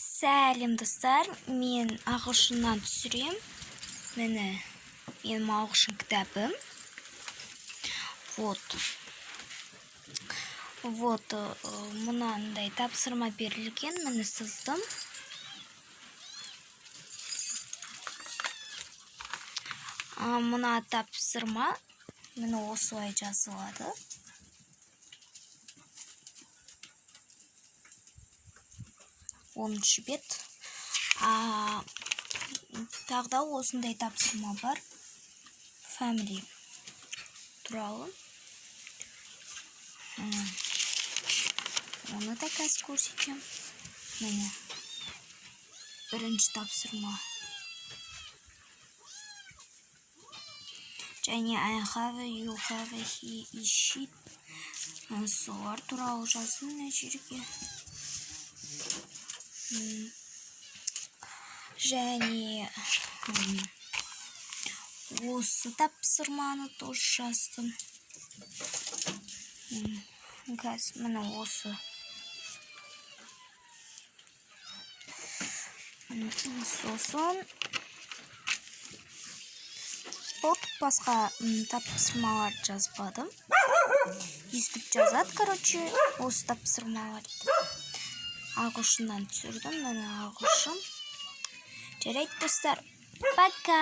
Сәлем достар, мен ағылшыннан түсірем. Міне, менің ағылшын кітабым. Вот, мынандай тапсырма берілген, міне сыздым. Мына тапсырма, міне осылай жазылады. Оныншы бет. Тағда осындай тапсырма бар. Family туралы. Оны да қазір көрсетем. Міне. Бірінші тапсырма. Және I have, you have, he, she. Солар туралы жазылды мына жерге. Және осы тапсырманы тоже жаздым. Қазір міне осы. Сосын басқа тапсырмалар жазбадым. Естіп жазады, короче, осы тапсырмалар. Ағылшыннан түсірдім, міне ағылшын. Жарайды достар, пока!